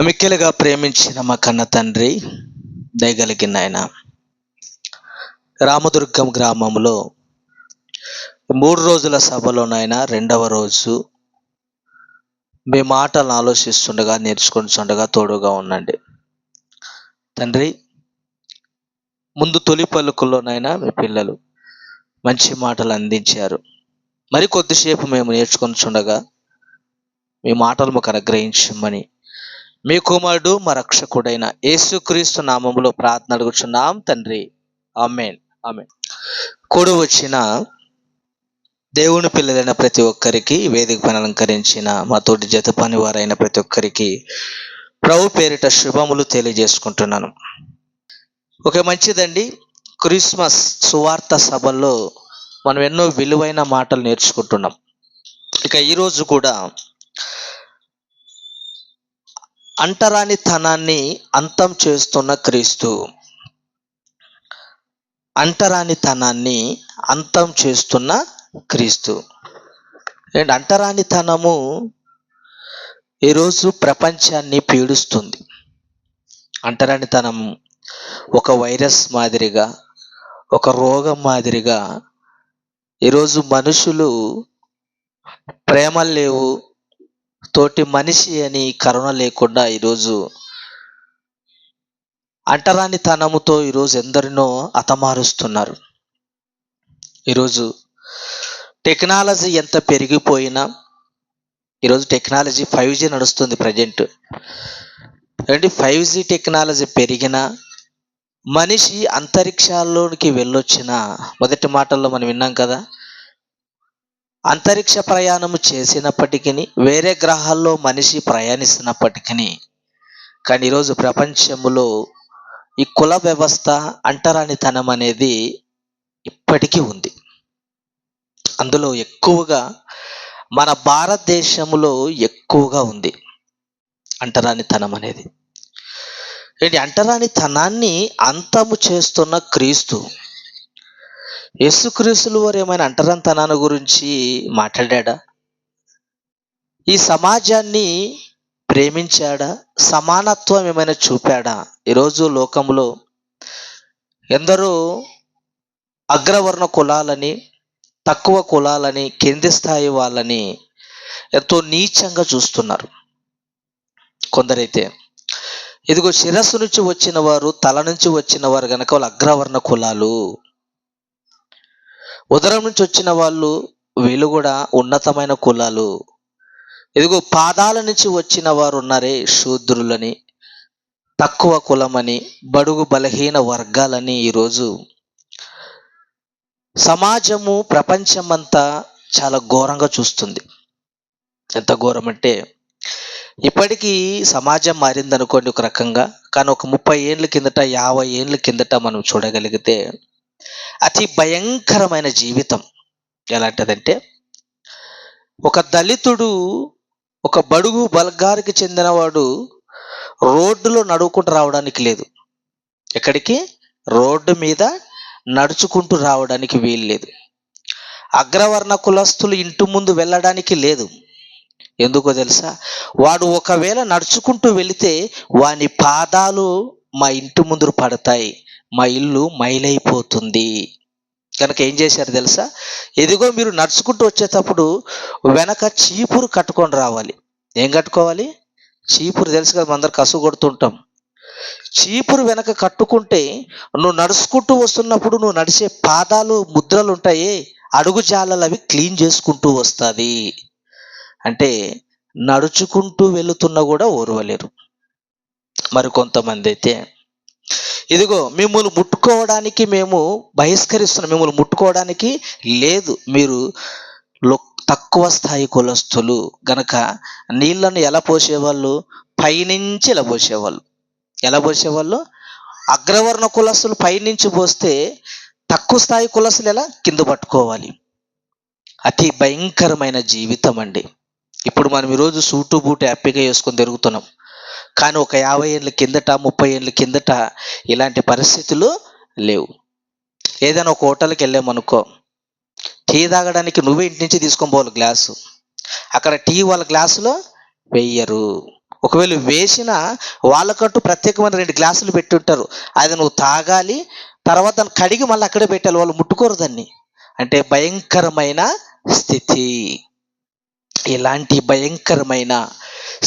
మిక్కిలిగా ప్రేమించిన మా కన్న తండ్రి, దయగలిగిన ఆయన, రామదుర్గం గ్రామంలో 3 రోజుల సభలోనైనా రెండవ రోజు మీ మాటలను ఆలోచిస్తుండగా, నేర్చుకుంటుండగా తోడుగా ఉండండి తండ్రి. ముందు తొలి పలుకుల్లోనైనా మీ పిల్లలు మంచి మాటలు అందించారు. మరి కొద్దిసేపు మేము నేర్చుకుంటుండగా మీ మాటలు మాకు అనుగ్రహించమని మీ కుమారుడు మా రక్షకుడైన యేసుక్రీస్తు నామములో ప్రార్థన అడుగుచున్నాం తండ్రి, ఆమేన్. ఆమేన్. కూడి వచ్చిన దేవుని పిల్లలైన ప్రతి ఒక్కరికి, వేదిక పైన అలంకరించిన మా తోటి జత పని వారైన ప్రతి ఒక్కరికి ప్రభు పేరిట శుభములు తెలియజేసుకుంటున్నాను. ఓకే, మంచిదండి. క్రిస్మస్ సువార్త సభల్లో మనం ఎన్నో విలువైన మాటలు నేర్చుకుంటున్నాం. ఇక ఈరోజు కూడా అంటరానితనాన్ని అంతం చేస్తున్న క్రీస్తు, అంటరానితనాన్ని అంతం చేస్తున్న క్రీస్తు. అండ్ అంటరానితనము ఈరోజు ప్రపంచాన్ని పీడిస్తుంది. అంటరానితనం ఒక వైరస్ మాదిరిగా, ఒక రోగం మాదిరిగా ఈరోజు మనుషులు ప్రేమలు లేవు, తోటి మనిషి అని కరుణ లేకుండా ఈరోజు అంటరానితనముతో ఈరోజు ఎందరినో హతమారుస్తున్నారు. ఈరోజు టెక్నాలజీ ఎంత పెరిగిపోయినా, ఈరోజు టెక్నాలజీ 5G నడుస్తుంది ప్రజెంట్. అంటే 5G టెక్నాలజీ పెరిగినా, మనిషి అంతరిక్షాల్లోనికి వెళ్ళొచ్చిన మొదటి మాటల్లో మనం విన్నాం కదా, అంతరిక్ష ప్రయాణము చేసినప్పటికీ, వేరే గ్రహాల్లో మనిషి ప్రయాణిస్తున్నప్పటికీ, కానీ ఈరోజు ప్రపంచంలో ఈ కుల వ్యవస్థ, అంటరానితనం అనేది ఇప్పటికీ ఉంది. అందులో ఎక్కువగా మన భారతదేశంలో ఎక్కువగా ఉంది అంటరానితనం అనేది. ఏంటి? అంటరానితనాన్ని అంతము చేస్తున్న క్రీస్తు. యేసుక్రీస్తుల వారు ఏమైనా అంటరానితనాన్ని గురించి మాట్లాడా? ఈ సమాజాన్ని ప్రేమించాడా? సమానత్వం ఏమైనా చూపాడా? ఈరోజు లోకంలో ఎందరో అగ్రవర్ణ కులాలని, తక్కువ కులాలని, కింది స్థాయి వాళ్ళని ఎంతో నీచంగా చూస్తున్నారు. కొందరైతే ఇదిగో శిరస్సు నుంచి వచ్చిన వారు, తల నుంచి వచ్చిన వారు కనుక వాళ్ళు అగ్రవర్ణ కులాలు, ఉదరం నుంచి వచ్చిన వాళ్ళు వీళ్ళు కూడా ఉన్నతమైన కులాలు, ఇదిగో పాదాల నుంచి వచ్చిన వారు ఉన్నారే శూద్రులని, తక్కువ కులమని, బడుగు బలహీన వర్గాలని ఈరోజు సమాజము, ప్రపంచమంతా చాలా ఘోరంగా చూస్తుంది. ఎంత ఘోరం అంటే, ఇప్పటికీ సమాజం మారింది అనుకోండి ఒక రకంగా, కానీ ఒక 30 ఏళ్ళ కిందట, 50 ఏళ్ళ కిందట మనం చూడగలిగితే అతి భయంకరమైన జీవితం ఎలాంటిదంటే, ఒక దళితుడు, ఒక బడుగు బలగారికి చెందినవాడు రోడ్డులో నడువుకుంటూ రావడానికి లేదు. ఎక్కడికి? రోడ్డు మీద నడుచుకుంటూ రావడానికి వీలు లేదు. అగ్రవర్ణ కులస్తులు ఇంటి ముందు వెళ్ళడానికి లేదు. ఎందుకో తెలుసా? వాడు ఒకవేళ నడుచుకుంటూ వెళితే వాని పాదాలు మా ఇంటి ముందు పడతాయి, మా ఇల్లు మైలైపోతుంది. కనుక ఏం చేశారు తెలుసా? ఎదిగో మీరు నడుచుకుంటూ వచ్చేటప్పుడు వెనక చీపురు కట్టుకొని రావాలి. ఏం కట్టుకోవాలి? చీపురు తెలుసు కదా, అందరు కసు కొడుతుంటాం. చీపురు వెనక కట్టుకుంటే నువ్వు నడుచుకుంటూ వస్తున్నప్పుడు నువ్వు నడిచే పాదాలు ముద్రలు ఉంటాయి, అడుగు జాలలు అవి క్లీన్ చేసుకుంటూ వస్తుంది. అంటే నడుచుకుంటూ వెళుతున్నా కూడా ఓర్వలేరు. మరి కొంతమంది అయితే ఇదిగో మిమ్మల్ని ముట్టుకోవడానికి మేము బహిష్కరిస్తున్నాం, మిమ్మల్ని ముట్టుకోవడానికి లేదు, మీరు తక్కువ స్థాయి కులస్తులు గనక నీళ్లను ఎలా పోసేవాళ్ళు? పైనుంచి ఇలా పోసేవాళ్ళు. ఎలా పోసేవాళ్ళు? అగ్రవర్ణ కులస్తులు పైనుంచి పోస్తే తక్కువ స్థాయి కులస్తులు ఎలా? కింద పట్టుకోవాలి. అతి భయంకరమైన జీవితం అండి. ఇప్పుడు మనం ఈరోజు సూటు బూటు హ్యాపీగా వేసుకొని తిరుగుతున్నాం, కానీ ఒక 50 ఏళ్ళ కిందట, 30 ఏళ్ళ కిందట ఇలాంటి పరిస్థితులు లేవు. ఏదైనా ఒక హోటల్కి వెళ్ళామనుకో, టీ తాగడానికి నువ్వే ఇంటి నుంచి తీసుకొని పోవాలి గ్లాసు, అక్కడ టీ వాళ్ళ గ్లాసులో వెయ్యరు. ఒకవేళ వేసినా వాళ్ళకంటూ ప్రత్యేకమైన 2 గ్లాసులు పెట్టి ఉంటారు. అది నువ్వు తాగాలి, తర్వాత దాన్ని కడిగి మళ్ళీ అక్కడే పెట్టాలి. వాళ్ళు ముట్టుకోరు దాన్ని. అంటే భయంకరమైన స్థితి. ఇలాంటి భయంకరమైన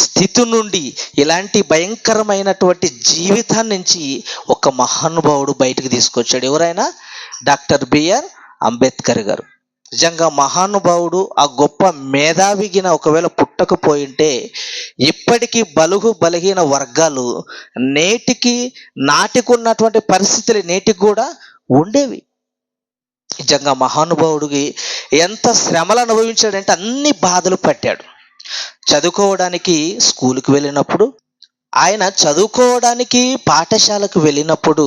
స్థితి నుండి, ఇలాంటి భయంకరమైనటువంటి జీవితాన్ని నుంచి ఒక మహానుభావుడు బయటకు తీసుకొచ్చాడు. ఎవరైనా? డాక్టర్ బిఆర్ అంబేద్కర్ గారు. నిజంగా మహానుభావుడు, ఆ గొప్ప మేధావిగిన ఒకవేళ పుట్టకపోయింటే ఇప్పటికీ బలుగు బలహీన వర్గాలు నాటికి ఉన్నటువంటి పరిస్థితులు నేటికి కూడా ఉండేవి. నిజంగా మహానుభావుడికి ఎంత శ్రమలు అనుభవించాడంటే అన్ని బాధలు పట్టాడు. చదువుకోవడానికి స్కూల్కి వెళ్ళినప్పుడు, ఆయన చదువుకోవడానికి పాఠశాలకు వెళ్ళినప్పుడు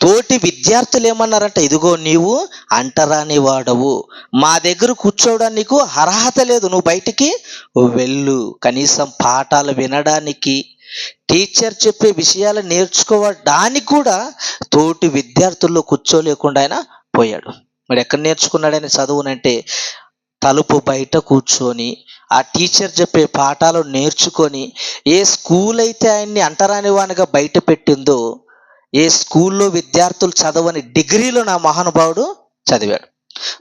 తోటి విద్యార్థులు ఏమన్నారంట, ఇదిగో నీవు అంటరాని వాడవు, మా దగ్గర కూర్చోవడానికి నీకు అర్హత లేదు, నువ్వు బయటికి వెళ్ళు. కనీసం పాఠాలు వినడానికి, టీచర్ చెప్పే విషయాలు నేర్చుకోవడానికి కూడా తోటి విద్యార్థుల్లో కూర్చోలేకుండా ఆయన పోయాడు. మరి ఎక్కడ నేర్చుకున్నాడు ఆయన చదువునంటే, తలుపు బయట కూర్చొని ఆ టీచర్ చెప్పే పాఠాలు నేర్చుకొని, ఏ స్కూల్ అయితే ఆయన్ని అంటరాని వానిగా బయట పెట్టిందో, ఏ స్కూల్లో విద్యార్థులు చదవని డిగ్రీలో నా మహానుభావుడు చదివాడు.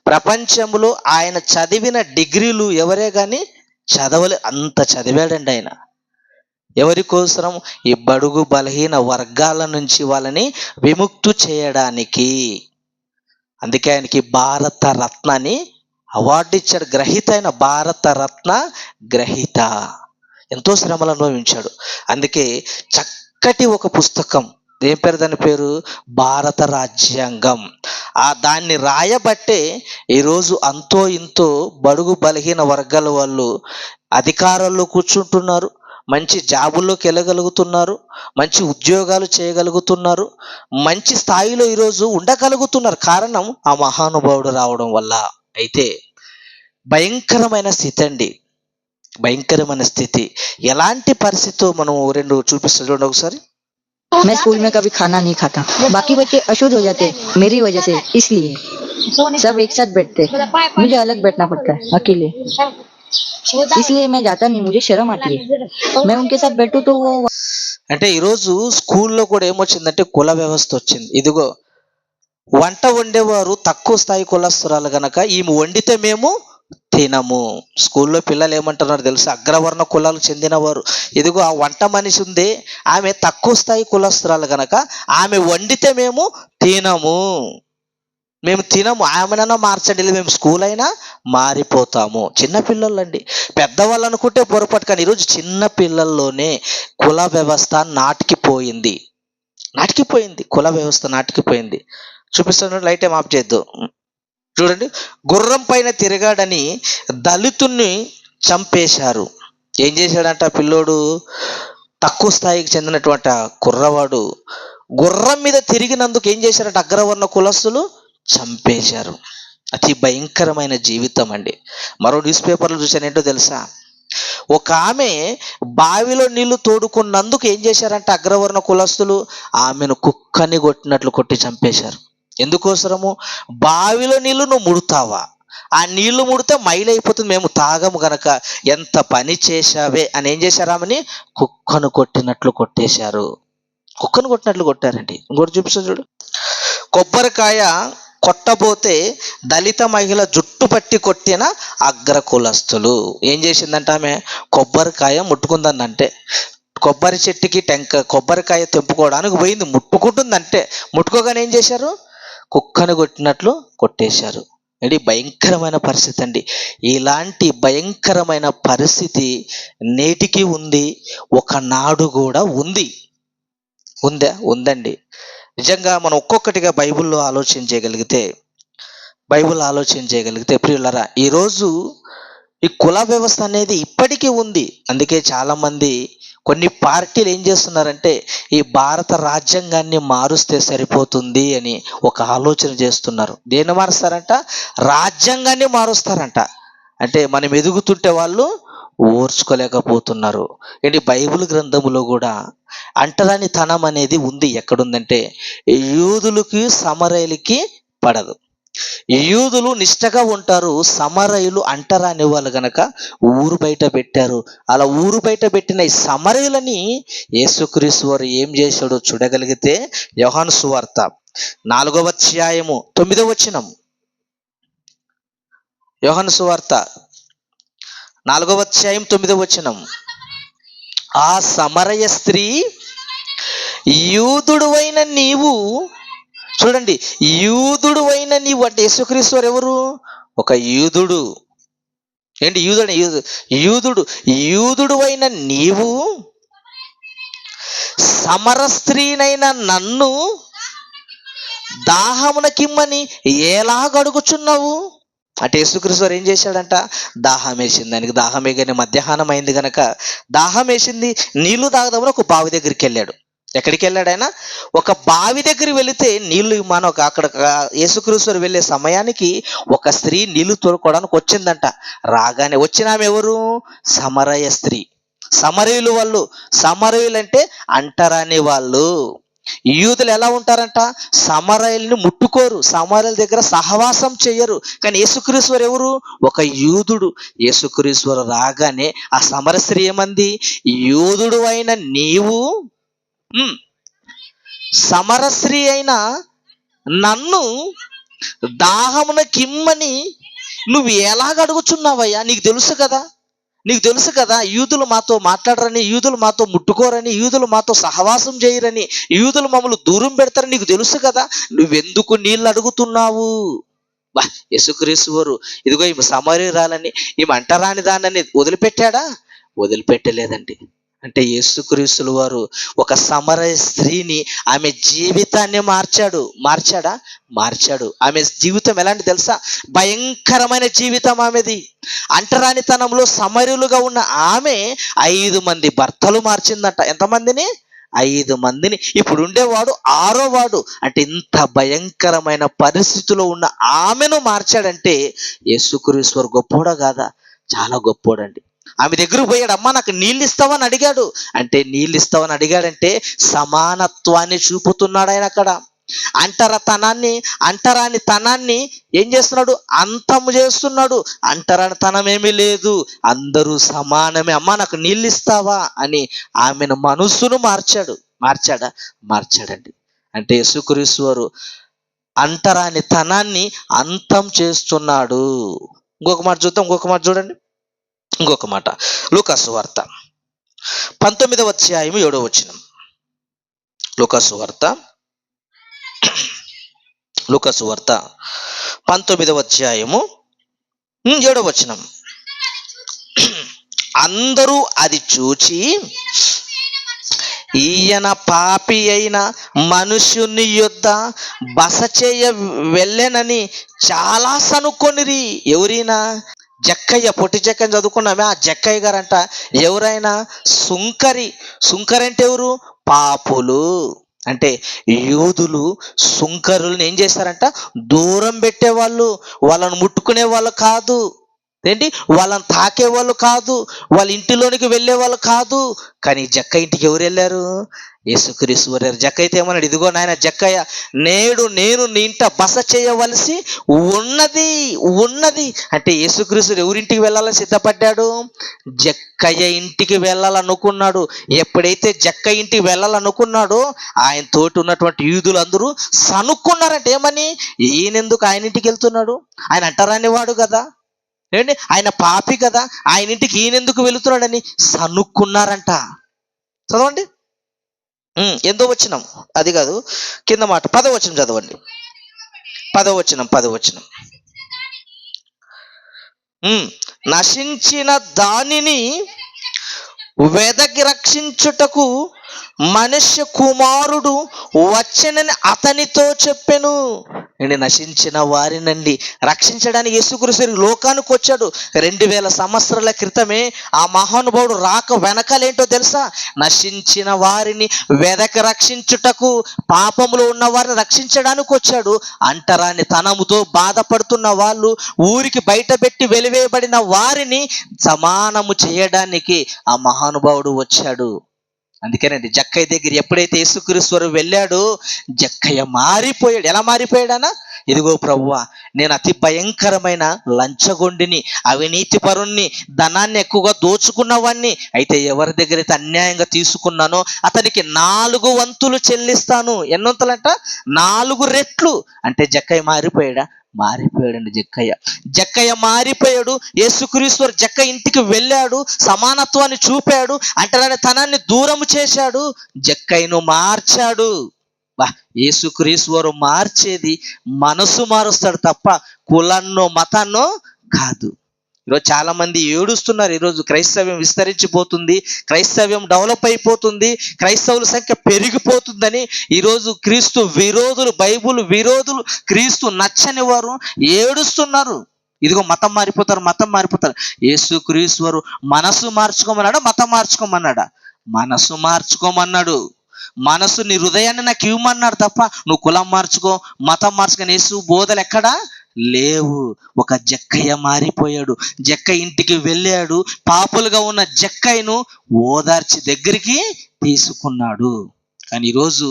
ప్రపంచంలో ఆయన చదివిన డిగ్రీలు ఎవరే కానీ చదవలే, అంత చదివాడండి ఆయన. ఎవరి కోసం? ఈ బడుగు బలహీన వర్గాల నుంచి వాళ్ళని విముక్తి చేయడానికి. అందుకే ఆయనకి భారత రత్న అని అవార్డు ఇచ్చాడు. గ్రహీత అయిన భారత రత్న గ్రహీత. ఎంతో శ్రమలు అనుభవించాడు. అందుకే చక్కటి ఒక పుస్తకం, ఏం పేరు దాని పేరు? భారత రాజ్యాంగం. దాన్ని రాయబట్టే ఈరోజు అంతో ఇంతో బడుగు బలహీన వర్గాల వాళ్ళు అధికారాల్లో కూర్చుంటున్నారు, మంచి జాబుల్లోకి వెళ్ళగలుగుతున్నారు, మంచి ఉద్యోగాలు చేయగలుగుతున్నారు, మంచి స్థాయిలో ఈరోజు ఉండగలుగుతున్నారు. కారణం ఆ మహానుభావుడు రావడం వల్ల. అయితే భయంకరమైన స్థితి అండి, భయంకరమైన స్థితి. ఎలాంటి పరిస్థితితో మనం 2 చూపిస్తా చూడండి ఒకసారి. मैं स्कूल में कभी खाना नहीं खाता, बाकी बच्चे अशुद्ध हो जाते मेरी वजह से, इसलिए सब एक साथ बैठते, मुझे अलग बैठना पड़ता है अकेले, इसलिए मैं जाता नहीं, मुझे शर्म आती है। मैं उनके साथ बैठूं तो वो అంటే ఈరోజు స్కూల్లో కూడా ఏమొచ్చిందంటే కుల వ్యవస్థ వచ్చింది. ఇదిగో వంట వండేవారు తక్కువ స్థాయి కులస్తురాలు గనక ఈమె వండితే మేము తినము. స్కూల్లో పిల్లలు ఏమంటున్నారు తెలుసా? అగ్రవర్ణ కులాలకు చెందినవారు, ఇదిగో ఆ వంట మనిషి ఉంది, ఆమె తక్కువ స్థాయి కులస్తురాలు గనక ఆమె వండితే మేము తినము, ఆమెనైనా మార్చండి, మేము స్కూల్ అయినా మారిపోతాము. చిన్నపిల్లలు అండి, పెద్దవాళ్ళు అనుకుంటే పొరపాటు, కానీ ఈరోజు చిన్న పిల్లల్లోనే కుల వ్యవస్థ నాటికిపోయింది. కుల వ్యవస్థ నాటికిపోయింది. చూపిస్తాను, లైట్ ఏం ఆఫ్ చేద్దు. చూడండి, గుర్రం పైన తిరగాడని దళితుణ్ణి చంపేశారు. ఏం చేశాడంట పిల్లోడు? తక్కువ స్థాయికి చెందినటువంటి కుర్రవాడు గుర్రం మీద తిరిగినందుకు ఏం చేశారంట అగ్రవర్ణ కులస్తులు? చంపేశారు. అతి భయంకరమైన జీవితం అండి. మరో న్యూస్ పేపర్లో చూశాను, ఏంటో తెలుసా? ఒక ఆమె బావిలో నీళ్లు తోడుకున్నందుకు ఏం చేశారంటే అగ్రవర్ణ కులస్తులు ఆమెను కుక్కని కొట్టినట్లు కొట్టి చంపేశారు. ఎందుకోసరము? బావిలో నీళ్లు నువ్వు ముడతావా? ఆ నీళ్లు ముడితే మైలైపోతుంది, మేము తాగము గనక ఎంత పని చేశావే అని ఏం చేశారు? ఆమెని కుక్కను కొట్టినట్లు కొట్టేశారు. కొట్టారండి. ఇంకోటి చూపిస్తా చూడు. కొబ్బరికాయ కొట్టబోతే దళిత మహిళ జుట్టు పట్టి కొట్టిన అగ్ర కులస్తులు. ఏం చేసిందంటే ఆమె కొబ్బరికాయ ముట్టుకుందంటే, కొబ్బరి చెట్టుకి కొబ్బరికాయ తెంపుకోవడానికి పోయింది, ముట్టుకుంటుందంటే ముట్టుకోగానే ఏం చేశారు? కుక్కను కొట్టినట్లు కొట్టేశారు. ఇది భయంకరమైన పరిస్థితి అండి. ఇలాంటి భయంకరమైన పరిస్థితి నేటికి ఉంది, ఒకనాడు కూడా ఉందండి. నిజంగా మనం ఒక్కొక్కటిగా బైబిల్ ఆలోచన చేయగలిగితే ప్రియులారా, ఈరోజు ఈ కుల వ్యవస్థ అనేది ఇప్పటికీ ఉంది. అందుకే చాలామంది కొన్ని పార్టీలు ఏం చేస్తున్నారంటే ఈ భారత రాజ్యాంగాన్ని మారుస్తే సరిపోతుంది అని ఒక ఆలోచన చేస్తున్నారు. దేన్ని మారుస్తారంట? రాజ్యాంగాన్ని మారుస్తారంట. అంటే మనం ఎదుగుతుంటే వాళ్ళు ఓర్చుకోలేకపోతున్నారు. ఏంటి, బైబిల్ గ్రంథములో కూడా అంటరానితనం అనేది ఉంది. ఎక్కడుందంటే యూదులకి సమరయులకి పడదు. యూదులు నిష్టగా ఉంటారు, సమరయులు అంటరాని వాళ్ళు గనక ఊరు బయట పెట్టారు. అలా ఊరు బయట పెట్టిన ఈ సమరయులని యేసుక్రీస్తు వారు ఏం చేశాడో చూడగలిగితే, యోహాను సువార్త 4వ అధ్యాయము 9వ వచనం. యోహాను సువార్త 4వ అధ్యాయం 9వ వచనం. ఆ సమరయ స్త్రీ, యూదుడువైన నీవు, చూడండి, యూదుడువైన నీవు అంటే యేసుక్రీస్తు వారు ఎవరు? ఒక యూదుడు. ఏంటి యూదుడు? యూదుడు. యూదుడువైన నీవు సమర స్త్రీనైన నన్ను దాహమునకిమ్మని ఎలాగడుగుచున్నావు అంటే యేసుక్రీస్తు వారు ఏం చేశాడంట? దాహం వేసింది. దానికి దాహమే కానీ మధ్యాహ్నం అయింది కనుక దాహం వేసింది, నీళ్లు తాగదామని ఒక బావి దగ్గరికి వెళ్ళాడు. ఎక్కడికి వెళ్ళాడు ఆయన? ఒక బావి దగ్గరికి వెళితే నీళ్లు మనం అక్కడ యేసుక్రీస్తు వారు వెళ్ళే సమయానికి ఒక స్త్రీ నీళ్లు తోడుకోవడానికి వచ్చిందంట. రాగానే వచ్చిన ఆమె ఎవరు? సమరయ స్త్రీ. సమరయులు వాళ్ళు. సమరయులు అంటే అంటరాని వాళ్ళు. యూదులు ఎలా ఉంటారంట? సమరయుల్ని ముట్టుకోరు, సమరయుల దగ్గర సహవాసం చెయ్యరు. కానీ యేసుక్రీస్తు వారు ఎవరు? ఒక యూదుడు. యేసుక్రీస్తు వారు రాగానే ఆ సమర స్త్రీ ఏమంది? యూదుడు అయిన నీవు సమరస్త్రీ అయిన నన్ను దాహమునకిమ్మని నువ్వు ఎలాగ అడుగుచున్నావయ్యా? నీకు తెలుసు కదా, నీకు తెలుసు కదా యూదులు మాతో మాట్లాడరని, యూదులు మాతో ముట్టుకోరని, యూదులు మాతో సహవాసం చేయరని, యూదులు మమ్మల్ని దూరం పెడతారని నీకు తెలుసు కదా, నువ్వెందుకు నీళ్ళు అడుగుతున్నావు? బా, యేసుక్రీస్తు వారు ఇదిగో ఈమె సమరయురాలని, ఈమె అంటరాని దానని వదిలిపెట్టాడా? వదిలిపెట్టలేదండి. అంటే యేసుక్రీస్తుల వారు ఒక సమరయ స్త్రీని, ఆమె జీవితాన్ని మార్చాడు. ఆమె జీవితం ఎలాంటి తెలుసా? భయంకరమైన జీవితం ఆమెది. అంటరానితనంలో సమరయులుగా ఉన్న ఆమె 5 మంది భర్తలు మార్చిందట. ఎంతమందిని? 5 మందిని. ఇప్పుడు ఉండేవాడు 6వ వాడు. అంటే ఇంత భయంకరమైన పరిస్థితిలో ఉన్న ఆమెను మార్చాడంటే యేసుక్రీస్తు వారు గొప్పోడా కాదా? చాలా గొప్పోడండి. ఆమె దగ్గరకు పోయాడు, అమ్మా నాకు నీళ్ళు ఇస్తావని అడిగాడు. అంటే నీళ్ళు ఇస్తావని అడిగాడంటే సమానత్వాన్ని చూపుతున్నాడు ఆయన అక్కడ. అంటరాని తనాన్ని ఏం చేస్తున్నాడు? అంతము చేస్తున్నాడు. అంటరాని తనం ఏమీ లేదు, అందరూ సమానమే. అమ్మా నాకు నీళ్ళు ఇస్తావా అని ఆమెను మనస్సును మార్చాడండి. అంటే యేసుక్రీస్తు వారు అంటరాని తనాన్ని అంతం చేస్తున్నాడు. ఇంకొక మాట చూడండి. ఇంకొక మాట లూకాసు వార్త 19వ అధ్యాయం 7వ వచనం. లూకాసు వార్త 19వ అధ్యాయము 7వ వచనం. అందరూ అది చూచి ఈయన పాపి అయిన మనుష్యుని యొద్ద బస చేయ వెళ్ళెనని చాలా సనుక్కొనిరి. ఎవరైనా? జక్కయ్య, పొట్టి జక్కని చదువుకున్నామే, ఆ జక్కయ్య గారంట ఎవరైనా సుంకరి అంటే ఎవరు? పాపులు. అంటే యూదులు సుంకరులను ఏం చేశారంట? దూరం పెట్టేవాళ్ళు, వాళ్ళను ముట్టుకునే వాళ్ళు కాదు. ఏంటి? వాళ్ళని తాకేవాళ్ళు కాదు, వాళ్ళ ఇంటిలోనికి వెళ్ళే వాళ్ళు కాదు. కానీ జక్క ఇంటికి ఎవరు వెళ్ళారు? యేసుక్రీస్తు వారు. జక్కయ్యతో ఏమన్నాడు? ఇదిగో నాయన జక్కయ్య, నేడు నేను నీ ఇంట బస చేయవలసి ఉన్నది. అంటే యేసుక్రీస్తు ఎవరింటికి వెళ్ళాలని సిద్ధపడ్డాడు? జక్కయ్య ఇంటికి వెళ్ళాలనుకున్నాడు. ఎప్పుడైతే జక్కయ్య ఇంటికి వెళ్ళాలనుకున్నాడో ఆయన తోటి ఉన్నటువంటి యూదులు అందరూ సనుక్కున్నారంటే ఏమని? ఈయనెందుకు ఆయన ఇంటికి వెళ్తున్నాడు? ఆయన అంటరాని వాడు కదా, ఏంటి ఆయన పాపి కదా, ఆయన ఇంటికి ఈయనెందుకు వెళుతున్నాడని సనుక్కున్నారంట. చదవండి. 8వ వచనం, అది కాదు, కింద మాట 10వ వచనం చదవండి. 10వ వచనం. నశించిన దానిని వెదకి రక్షించుటకు మనుష్య కుమారుడు వచ్చెనని అతనితో చెప్పెను. నశించిన వారినండి రక్షించడానికి యేసుక్రీస్తు లోకానికి వచ్చాడు. 2000 సంవత్సరాల క్రితమే ఆ మహానుభావుడు రాక వెనకాలేంటో తెలుసా? నశించిన వారిని వెదకి రక్షించుటకు, పాపములో ఉన్న వారిని రక్షించడానికి వచ్చాడు. అంటరాని తనముతో బాధపడుతున్న వాళ్ళు, ఊరికి బయట పెట్టి వెలివేయబడిన వారిని సమానము చేయడానికి ఆ మహానుభావుడు వచ్చాడు. అందుకేనండి జక్కయ్య దగ్గర ఎప్పుడైతే యేసుక్రీస్తు వారు వెళ్ళాడో జక్కయ్య మారిపోయాడు. ఎలా మారిపోయాడనా? ఇదిగో ప్రభువా, నేను అతి భయంకరమైన లంచగొండిని, అవినీతి పరుణ్ణి, ధనాన్ని ఎక్కువగా దోచుకున్నవాణ్ణి. అయితే ఎవరి దగ్గర అయితే అన్యాయంగా తీసుకున్నానో అతనికి 4 వంతులు చెల్లిస్తాను. ఎన్నొంతులంట? 4 రెట్లు. అంటే జక్కయ్య మారిపోయాడా? మారిపోయాడండి జక్కయ్య. జక్కయ్య మారిపోయాడు. యేసుక్రీస్తు వారు జక్కయ్య ఇంటికి వెళ్ళాడు, సమానత్వాన్ని చూపాడు, అంటరాని తనాన్ని దూరం చేశాడు, జక్కయ్యను మార్చాడు. యేసుక్రీస్తు వారు మార్చేది మనసు మారుస్తాడు తప్ప కులాన్నో మతాన్నో కాదు. ఈరోజు చాలా మంది ఏడుస్తున్నారు. ఈరోజు క్రైస్తవ్యం విస్తరించిపోతుంది, క్రైస్తవ్యం డెవలప్ అయిపోతుంది, క్రైస్తవుల సంఖ్య పెరిగిపోతుందని ఈరోజు క్రీస్తు విరోధులు, బైబుల్ విరోధులు, క్రీస్తు నచ్చని వారు ఏడుస్తున్నారు. ఇదిగో మతం మారిపోతారు, మతం మారిపోతారు. యేసుక్రీస్తు వారు మనసు మార్చుకోమన్నాడా, మతం మార్చుకోమన్నాడా? మనసు మార్చుకోమన్నాడు. మనసు, నీ హృదయాన్ని నాకు ఇవ్వమన్నాడు తప్ప నువ్వు కులం మార్చుకో, మతం మార్చుకొని యేసు బోధలు ఎక్కడా లేవు. ఒక జక్కయ్య మారిపోయాడు. జక్కయ్య ఇంటికి వెళ్ళాడు. పాపులుగా ఉన్న జక్కయ్యను ఓదార్చి దగ్గరికి తీసుకున్నాడు. కానీ ఈరోజు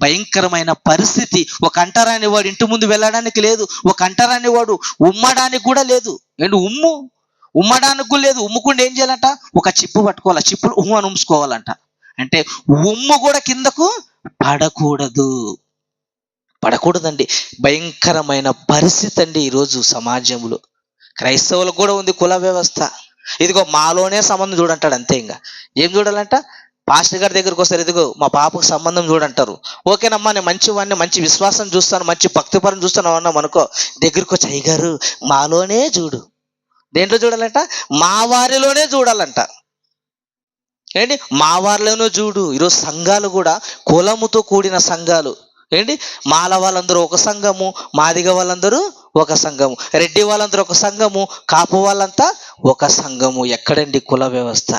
భయంకరమైన పరిస్థితి. ఒక అంటరాని వాడు ఇంటి ముందు వెళ్ళడానికి లేదు, ఒక అంటరాని వాడు ఉమ్మడానికి కూడా లేదు. ఏంటి ఉమ్మడానికి కూడా లేదు. ఉమ్ముకుండా ఏం చేయాలంట? ఒక చిప్పు పట్టుకోవాలి, చిప్పులు అని ఉమ్ముకోవాలంట. అంటే ఉమ్ము కూడా కిందకు పడకూడదండి. భయంకరమైన పరిస్థితి అండి ఈరోజు సమాజంలో. క్రైస్తవులకు కూడా ఉంది కుల వ్యవస్థ. ఇదిగో మాలోనే సంబంధం చూడంటాడు, అంతే. ఇంకా ఏం చూడాలంట? పాస్టర్ గారి దగ్గరికి వస్తారు, ఇదిగో మా పాపకు సంబంధం చూడంటారు. ఓకేనమ్మా, నేను మంచివాడిని, మంచి విశ్వాసం చూస్తాను, మంచి భక్తిపరం చూస్తాను అన్నాం అనుకో, దగ్గరికి వచ్చి అయ్యగారు మాలోనే చూడు. దేంట్లో చూడాలంట? మా వారిలోనే చూడాలంట. ఏంటి? మా వారిలోనూ చూడు. ఈరోజు సంఘాలు కూడా కులముతో కూడిన సంఘాలు. ఏంటి? మాల వాళ్ళందరూ ఒక సంఘము, మాదిగ వాళ్ళందరూ ఒక సంఘము, రెడ్డి వాళ్ళందరూ ఒక సంఘము, కాపు వాళ్ళంతా ఒక సంఘము. ఎక్కడండి కుల వ్యవస్థ?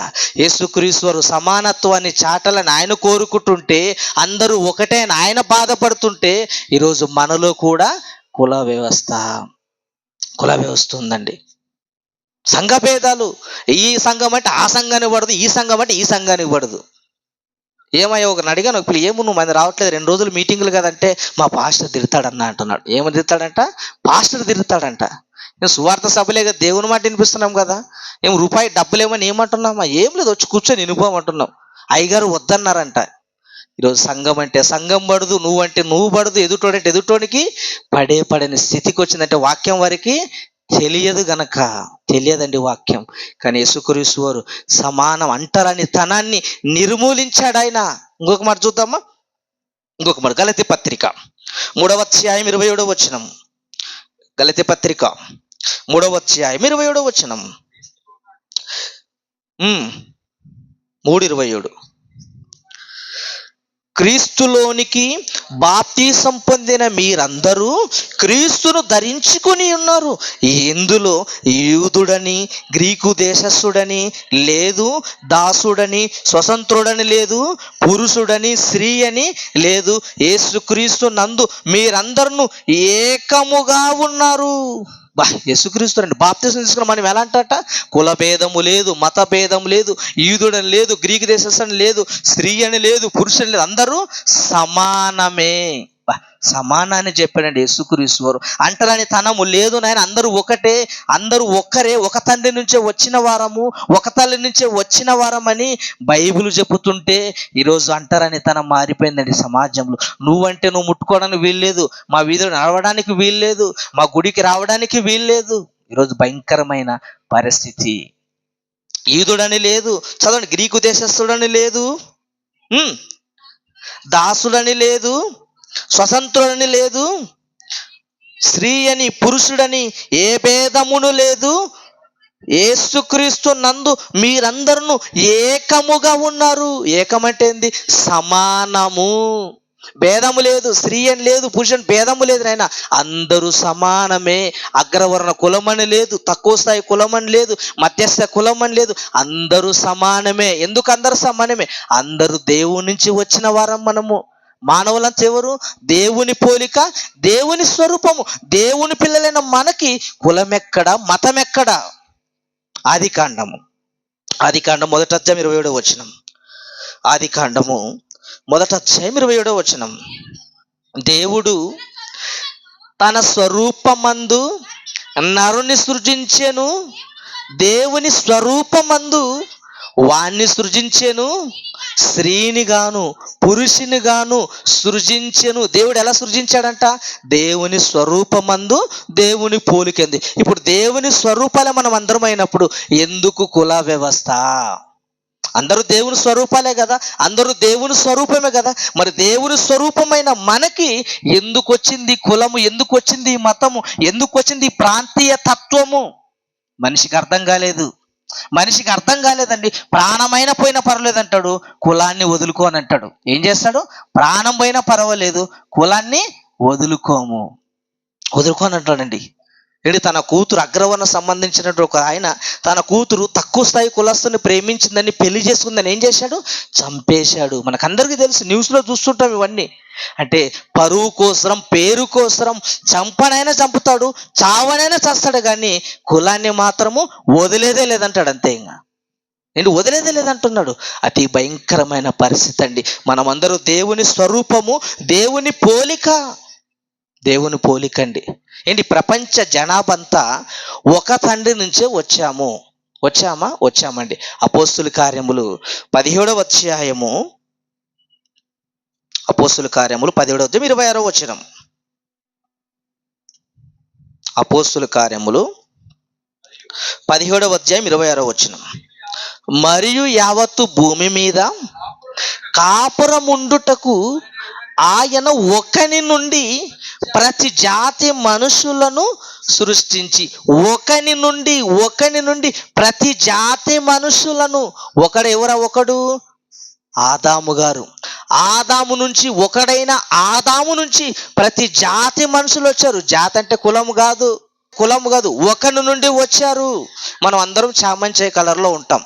యేసుక్రీస్తు వారు సమానత్వాన్ని చాటాలని ఆయన కోరుకుంటుంటే, అందరూ ఒకటే అని ఆయన బాధపడుతుంటే, ఈరోజు మనలో కూడా కుల వ్యవస్థ ఉందండి. సంఘ భేదాలు. ఈ సంఘం అంటే ఆ సంఘానికి పడదు, ఈ సంఘం అంటే ఈ సంఘానికి పడదు. ఏమయ్యా, ఒకరిని అడిగాను, ఇప్పుడు ఏమో నువ్వు మంది రావట్లేదు, 2 రోజులు మీటింగులు కదంటే, మా పాస్టర్ తిడతాడన్న అంటున్నాడు. ఏమని తిడతాడంట? పాస్టర్ తిడతాడంట. నేను సువార్త సభలే కదా, దేవుని మాట వినిపిస్తున్నాం కదా, ఏం రూపాయి డబ్బులు ఏమని ఏమంటున్నామా? ఏం లేదు, వచ్చి కూర్చొని వినిపోమంటున్నాం. అయ్యగారు వద్దన్నారంట. ఈరోజు సంఘం అంటే సంఘం పడదు, నువ్వంటే నువ్వు పడదు, ఎదుటోడంటే ఎదుటోనికి పడని స్థితికి వచ్చిందంటే వాక్యం వారికి తెలియదండి వాక్యం. కానీ యేసుక్రీస్తు వారు సమానం అంటరాని తనాన్ని నిర్మూలించాడు ఆయన. ఇంకొక మాట చూద్దామా? ఇంకొక మాట గలతీ పత్రిక 3వ అధ్యాయం 27వ వచనం. గలతీ పత్రిక 3వ అధ్యాయం 27వ వచనం. 3:27. క్రీస్తులోనికి బాప్తీసం పొందిన మీరందరూ క్రీస్తును ధరించుకొని ఉన్నారు. ఇందులో యూదుడని గ్రీకు దేశస్థుడని లేదు, దాసుడని స్వతంత్రుడని లేదు, పురుషుడని స్త్రీ అని లేదు, యేసుక్రీస్తు నందు మీరందరూ ఏకముగా ఉన్నారు. యేసుక్రీస్తు అండి బాప్తిసం తీసుకున్న మనం ఎలా అంటట? కుల భేదము లేదు, మత భేదము లేదు, యూదుడని లేదు, గ్రీకు దేశస్థుడని లేదు, స్త్రీ అని లేదు, పురుషుని లేదు, అందరూ సమానమే. సమానాన్ని చెప్పాడండి యేసుక్రీస్తు వారు. అంటరాని తనము లేదు నాయన, అందరూ ఒకటే, అందరూ ఒక్కరే, ఒక తండ్రి నుంచే వచ్చిన వారము, ఒక తల్లి నుంచే వచ్చిన వారమని బైబిల్ చెబుతుంటే, ఈరోజు అంటరాని తనం మారిపోయిందండి సమాజంలో. నువ్వంటే నువ్వు ముట్టుకోవడానికి వీల్లేదు, మా వీధిలో నడవడానికి వీల్లేదు, మా గుడికి రావడానికి వీల్లేదు. ఈరోజు భయంకరమైన పరిస్థితి. యూదుడని లేదు, చదవండి, గ్రీకు దేశస్థుడని లేదు, దాసుడని లేదు, స్వతంత్రుడని లేదు, స్త్రీ అని పురుషుడని ఏ భేదమును లేదు, యేసుక్రీస్తు నందు మీరందరూ ఏకముగా ఉన్నారు. ఏకమంటే ఏంది? సమానము. భేదము లేదు, స్త్రీ అని లేదు, పురుషుని భేదము లేదు నాయన, అందరూ సమానమే. అగ్రవర్ణ కులమని లేదు, తక్కువ స్థాయి కులమని లేదు, మధ్యస్థ కులమని లేదు, అందరూ సమానమే. ఎందుకు అందరూ సమానమే? అందరూ దేవుని నుంచి వచ్చిన వారం మనము. మానవులంతా ఎవరు? దేవుని పోలిక, దేవుని స్వరూపము, దేవుని పిల్లలైన మనకి కులం ఎక్కడ, మతం ఎక్కడ? ఆదికాండం 1వ అధ్యాయం 27వ వచనం. ఆది కాండము మొదట అధ్యాయం 27వ వచనం. దేవుడు తన స్వరూపమందు నరుని సృజించెను, దేవుని స్వరూపమందు వాణ్ణి సృజించెను, స్త్రీని గాను పురుషుని గాను సృజించెను. దేవుడు ఎలా సృజించాడంట? దేవుని స్వరూపమందు దేవుని పోలికంది. ఇప్పుడు దేవుని స్వరూపాలే మనం అందరం అయినప్పుడు ఎందుకు కుల వ్యవస్థ? అందరూ దేవుని స్వరూపాలే కదా, అందరూ దేవుని స్వరూపమే కదా. మరి దేవుని స్వరూపమైన మనకి ఎందుకు వచ్చింది కులము, ఎందుకు వచ్చింది మతము, ఎందుకు వచ్చింది ప్రాంతీయ తత్వము? మనిషికి అర్థం కాలేదు. మనిషికి అర్థం కాలేదండి. ప్రాణమైన పోయినా పర్వాలేదు అంటాడు, కులాన్ని వదులుకోని అంటాడు. ఏం చేస్తాడు? ప్రాణం పోయినా పర్వాలేదు, కులాన్ని వదులుకోని అంటాడండి. ఏంటి, తన కూతురు అగ్రవర్ణ సంబంధించినటువంటి ఒక ఆయన తన కూతురు తక్కువ స్థాయి కులస్తుని ప్రేమించిందని పెళ్లి చేసుకుందని ఏం చేశాడు? చంపేశాడు. మనకందరికీ తెలుసు, న్యూస్లో చూస్తుంటాం ఇవన్నీ. అంటే పరువు కోసరం, పేరు కోసరం చంపనైనా చంపుతాడు, చావనైనా చేస్తాడు, కానీ కులాన్ని మాత్రము వదిలేదే లేదంటాడు. అంతే, ఇంకా నేను వదిలేదే లేదంటున్నాడు. అతి భయంకరమైన పరిస్థితి అండి. మనమందరూ దేవుని స్వరూపము, దేవుని పోలిక అండి. ఏంటి, ప్రపంచ జనాభంతా ఒక తండ్రి నుంచే వచ్చామండి. అపోస్తుల కార్యములు 17వ అధ్యాయము, అపోస్తుల కార్యములు 17వ అధ్యాయం 26వ వచనం. అపోస్తుల కార్యములు 17వ అధ్యాయం 26వ వచనం. మరియు యావత్తు భూమి మీద కాపురముండుటకు ఆయన ఒకని నుండి ప్రతి జాతి మనుషులను సృష్టించి, ఒకని నుండి ప్రతి జాతి మనుషులను. ఒకడు ఆదాము గారు. ఆదాము నుంచి, ఒకడైన ఆదాము నుంచి ప్రతి జాతి మనుషులు వచ్చారు. జాతి అంటే కులము కాదు. ఒకని నుండి వచ్చారు. మనం అందరం చామంచాయ కలర్లో ఉంటాం.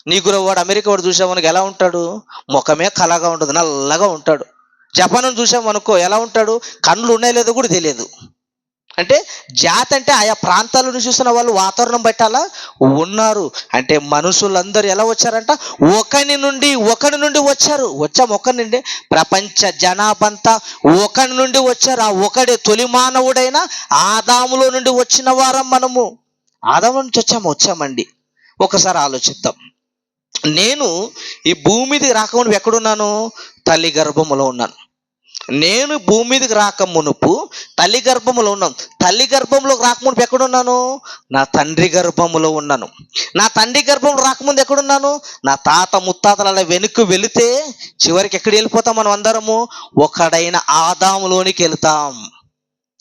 నీగ్రో వాడు, అమెరికా వాడు చూసామనుకో ఎలా ఉంటాడు? ముఖమే కలగా ఉంటుంది, నల్లగా ఉంటాడు. జపాన్ చూసామనుకో ఎలా ఉంటాడు? కళ్ళు ఉన్నాయో లేదో కూడా తెలియదు. అంటే జాతి అంటే ఆయా ప్రాంతాల నుంచి చూసిన వాళ్ళు వాతావరణం బట్టి అలా ఉన్నారు. అంటే మనుషులందరూ ఎలా వచ్చారంట? ఒకని నుండి వచ్చాము. ఒకరి నుండి, ప్రపంచ జనాభంతా ఒకరి నుండి వచ్చారు. ఆ ఒకడే తొలి మానవుడైన ఆదాములో నుండి వచ్చిన వారం మనము. ఆదాము నుంచి వచ్చామండి. ఒకసారి ఆలోచిద్దాం. నేను ఈ భూమి మీదకి రాకమునుపు ఎక్కడున్నాను? తల్లి గర్భములో ఉన్నాను. నేను భూమి మీదకి రాక మునుపు తల్లి గర్భములో ఉన్నాను. తల్లి గర్భంలోకి రాకమునుపు ఎక్కడున్నాను? నా తండ్రి గర్భములో ఉన్నాను. నా తండ్రి గర్భంలో రాకముందు ఎక్కడున్నాను? నా తాత ముత్తాతలు అలా వెనుక్కు వెళితే చివరికి ఎక్కడికి వెళ్ళిపోతాం మనం అందరము? ఒకడైన ఆదాములోనికి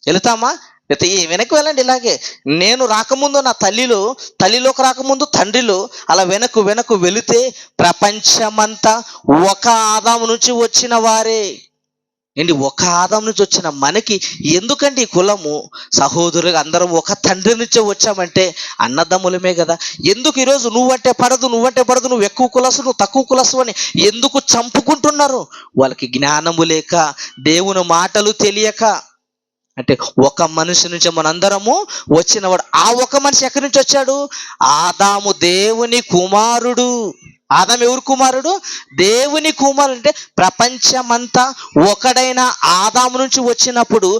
వెళుతామా? అయితే వెనక్కి వెళ్ళండి. ఇలాగే నేను రాకముందు నా తల్లిలోకి రాకముందు తండ్రిలో అలా వెనక్కు వెళితే ప్రపంచమంతా ఒక ఆదాము నుంచి వచ్చిన వారే. ఏంటి, ఒక ఆదాము నుంచి వచ్చిన మనకి ఎందుకండి ఈ కులము? సహోదరులు అందరం ఒక తండ్రి నుంచే వచ్చామంటే అన్నదమ్ములమే కదా. ఎందుకు ఈరోజు నువ్వంటే పడదు, నువ్వు ఎక్కువ కులసు, నువ్వు తక్కువ కులసు అని ఎందుకు చంపుకుంటున్నారు? వాళ్ళకి జ్ఞానము లేక, దేవుని మాటలు తెలియక. అంటే ఒక మనిషి నుంచి మనందరము వచ్చినవాడు. ఆ ఒక మనిషి ఎక్కడి నుంచి వచ్చాడు? ఆదాము దేవుని కుమారుడు. ఆదాము ఎవరు కుమారుడు? దేవుని కుమారుడు. అంటే ప్రపంచమంతా ఒకడైన ఆదాము నుంచి వచ్చినప్పుడు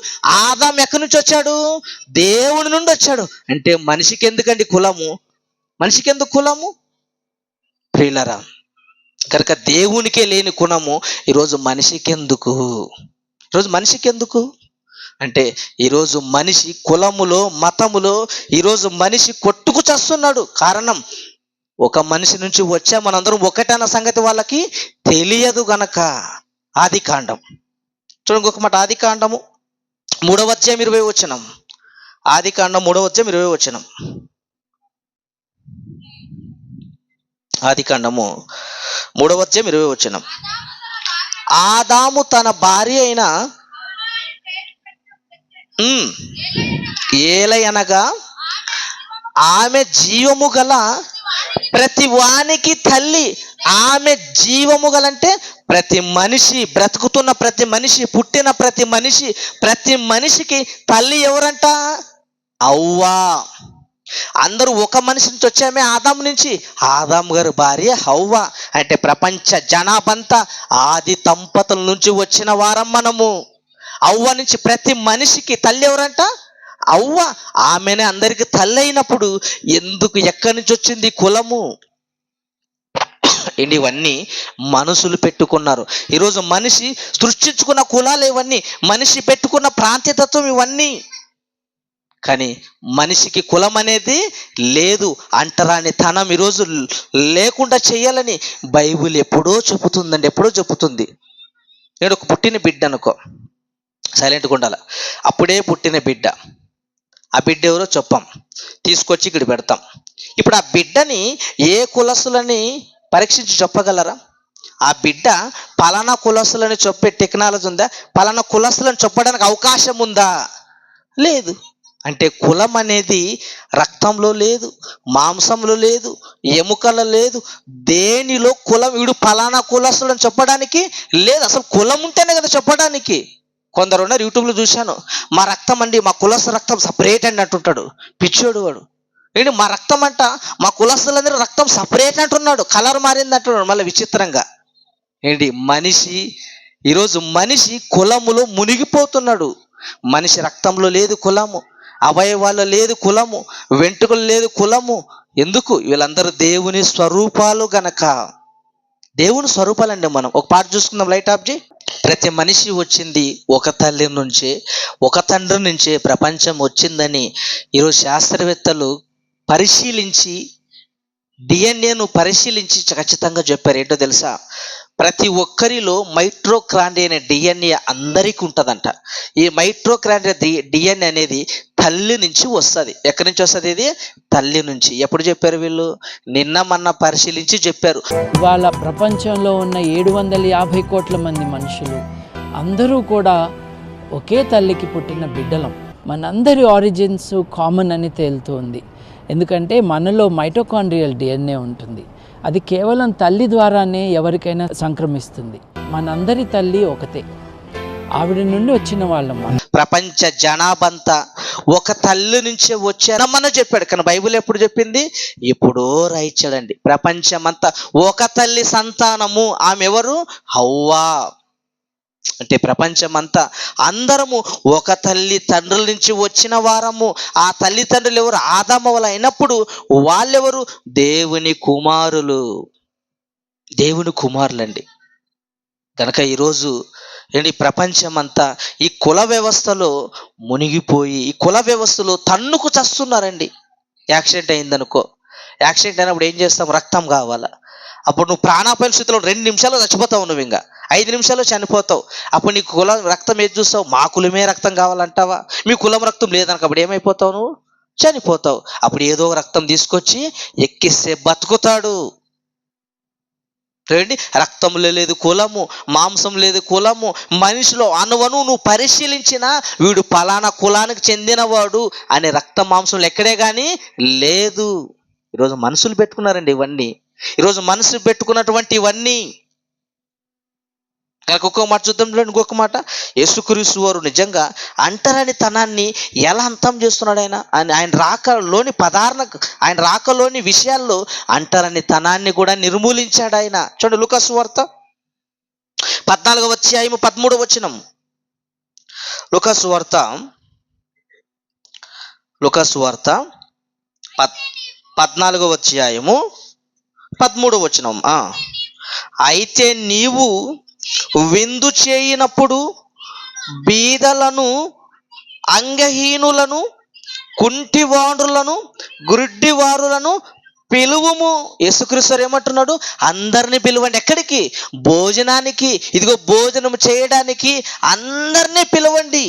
ఆదాము ఎక్కడి నుంచి వచ్చాడు? దేవుని నుండి వచ్చాడు. అంటే మనిషికి ఎందుకండి కులము? ప్రియులారా, కనుక దేవునికే లేని గుణము ఈరోజు మనిషికి ఎందుకు? అంటే ఈరోజు మనిషి కులములో, మతములో ఈరోజు మనిషి కొట్టుకు చస్తున్నాడు. కారణం, ఒక మనిషి నుంచి వచ్చా మనందరం ఒకటన్న సంగతి వాళ్ళకి తెలియదు గనక. ఆది కాండం చూడండి, ఒక మాట. ఆది కాండము 3వ అధ్యాయం 20వ వచనం. ఆది కాండం 3వ అధ్యాయం 20వ వచనం. ఆది కాండము 3వ అధ్యాయం 20వ వచనం. ఆదాము తన భార్య అయిన ఏలయనగా ఆమె జీవము గల ప్రతి వానికి తల్లి. ఆమె జీవము గల అంటే ప్రతి మనిషి, బ్రతుకుతున్న ప్రతి మనిషి, పుట్టిన ప్రతి మనిషికి తల్లి ఎవరంట? అవ్వ. అందరూ ఒక మనిషి నుంచి వచ్చామే, ఆదాము నుంచి. ఆదాము గారి భార్య హవ్వ. అంటే ప్రపంచ జనాభంతా ఆది దంపతుల నుంచి వచ్చిన వారం మనము. అవ్వ నుంచి ప్రతి మనిషికి తల్లి ఎవరంట? అవ్వ. ఆమెనే అందరికి తల్లి అయినప్పుడు ఎందుకు ఎక్కడి నుంచి వచ్చింది కులము? ఏంటి ఇవన్నీ మనుషులు పెట్టుకున్నారు. ఈరోజు మనిషి సృష్టించుకున్న కులాలు ఇవన్నీ, మనిషి పెట్టుకున్న ప్రాంతీయతత్వం ఇవన్నీ. కానీ మనిషికి కులం అనేది లేదు. అంటరాని తనం ఈరోజు లేకుండా చేయాలని బైబిల్ ఎప్పుడో చెబుతుందండి, ఎప్పుడో చెబుతుంది. నేను ఒక పుట్టిన బిడ్డ అనుకో, సైలెంట్గా ఉండాలి. అప్పుడే పుట్టిన బిడ్డ, ఆ బిడ్డ ఎవరో చెప్పాం, తీసుకొచ్చి ఇక్కడ పెడతాం. ఇప్పుడు ఆ బిడ్డని ఏ కులస్తులని పరీక్షించి చెప్పగలరా? ఆ బిడ్డ పలానా కులస్తులని చెప్పే టెక్నాలజీ ఉందా? పలానా కులస్తులని చెప్పడానికి అవకాశం ఉందా? లేదు. అంటే కులం అనేది రక్తంలో లేదు, మాంసంలో లేదు, ఎముకలో లేదు. దేనిలో కులం, వీడు పలానా కులస్తుడు అని చెప్పడానికి లేదు. అసలు కులం ఉంటేనే కదా చెప్పడానికి. కొందరు ఉన్నారు, యూట్యూబ్లో చూశాను, మా రక్తం అండి, మా కులస్థ రక్తం సపరేట్ అండి అంటుంటాడు. పిచ్చోడు వాడు. ఏంటి మా రక్తం అంట, మా కులస్తులందరూ రక్తం సపరేట్ అంటున్నాడు, కలర్ మారింది అంటున్నాడు మళ్ళీ విచిత్రంగా. ఏంటి మనిషి ఈరోజు మనిషి కులములో మునిగిపోతున్నాడు. మనిషి రక్తంలో లేదు కులము, అవయవాల్లో లేదు కులము, వెంట్రుకలు లేదు కులము. ఎందుకు? వీళ్ళందరూ దేవుని స్వరూపాలు గనక. దేవుని స్వరూపాలండి. మనం ఒక పాట చూసుకుందాం, లైట్ ఆఫ్ జీ. ప్రతి మనిషి వచ్చింది ఒక తల్లి నుంచే, ఒక తండ్రి నుంచే ప్రపంచం వచ్చిందని ఈరోజు శాస్త్రవేత్తలు పరిశీలించి, డిఎన్ఏను పరిశీలించి ఖచ్చితంగా చెప్పారు. ఏంటో తెలుసా? ప్రతి ఒక్కరిలో మైట్రోకాండ్రియా అనే డిఎన్ఏ అందరికీ ఉంటుందంట. ఈ మైట్రోకాండ్రియా డిఎన్ఏ అనేది తల్లి నుంచి వస్తుంది. ఎక్కడి నుంచి వస్తుంది? ఇది తల్లి నుంచి. ఎప్పుడు చెప్పారు వీళ్ళు? నిన్న మొన్న పరిశీలించి చెప్పారు. ఇవాళ ప్రపంచంలో ఉన్న 750 కోట్ల మంది మనుషులు అందరూ కూడా ఒకే తల్లికి పుట్టిన బిడ్డలం. మనందరి ఆరిజిన్స్ కామన్ అని తేలుతుంది. ఎందుకంటే మనలో మైటోకాండ్రియల్ డిఎన్ఏ ఉంటుంది. అది కేవలం తల్లి ద్వారానే ఎవరికైనా సంక్రమిస్తుంది. మనందరి తల్లి ఒకతే, ఆవిడ నుండి వచ్చిన వాళ్ళం. ప్రపంచ జనాభంతా ఒక తల్లి నుంచే వచ్చారమ్మని చెప్పాడు. కానీ బైబిల్ ఎప్పుడు చెప్పింది? ఎప్పుడో రాయించాడండి. ప్రపంచమంతా ఒక తల్లి సంతానము. ఆమె ఎవరు? హవ్వా. అంటే ప్రపంచమంతా అందరము ఒక తల్లి తండ్రుల నుంచి వచ్చిన వారము. ఆ తల్లిదండ్రులు ఎవరు? ఆదామవలు అయినప్పుడు వాళ్ళెవరు? దేవుని కుమారులు, దేవుని కుమారులండి. కనుక ఈరోజు ఏంటి ప్రపంచమంతా ఈ కుల వ్యవస్థలో మునిగిపోయి, ఈ కుల వ్యవస్థలో తన్నుకు చస్తున్నారండి. యాక్సిడెంట్ అయిందనుకో, యాక్సిడెంట్ అయినప్పుడు ఏం చేస్తాం? రక్తం కావాలా. అప్పుడు నువ్వు ప్రాణాపాయ స్థితిలో 2 నిమిషాలు చచ్చిపోతావు, నువ్వు ఇంకా 5 నిమిషాల్లో చనిపోతావు. అప్పుడు నీకు కులం రక్తం ఏది చూస్తావు? మా కులమే రక్తం కావాలంటావా? మీ కులం రక్తం లేదనుక అప్పుడు ఏమైపోతావు? నువ్వు చనిపోతావు. అప్పుడు ఏదో రక్తం తీసుకొచ్చి ఎక్కిస్తే బతుకుతాడు. చూడండి, రక్తంలో లేదు కులము, మాంసం లేదు కులము. మనిషిలో అణువను నువ్వు పరిశీలించినా వీడు పలానా కులానికి చెందినవాడు అనే రక్త మాంసంలో ఎక్కడే కానీ లేదు. ఈరోజు మనుషులు పెట్టుకున్నారండి ఇవన్నీ. ఈరోజు మనుషులు పెట్టుకున్నటువంటి ఇవన్నీ. కనుక ఒక్కొక్క మాట చూద్దాం, ఇంకొక మాట. యేసుక్రీస్తు వారు నిజంగా అంటరాని తనాన్ని ఎలా అంతం చేస్తున్నాడు ఆయన రాకలోని ఆయన రాకలోని విషయాల్లో అంటరాని తనాన్ని కూడా నిర్మూలించాడు ఆయన. చూడండి, లూకా సువార్త 14వ అధ్యాయము 13వ వచనం. లూకా సువార్త 14వ అధ్యాయము 13వ వచనం. అయితే నీవు విందు చేయనప్పుడు బీదలను, అంగహీనులను, కుంటివారులను, గుడ్డివారులను పిలువుము. యేసుక్రీస్తు ఏమంటున్నాడు? అందరిని పిలువండి. ఎక్కడికి? భోజనానికి. ఇదిగో భోజనం చేయడానికి అందరినీ పిలవండి.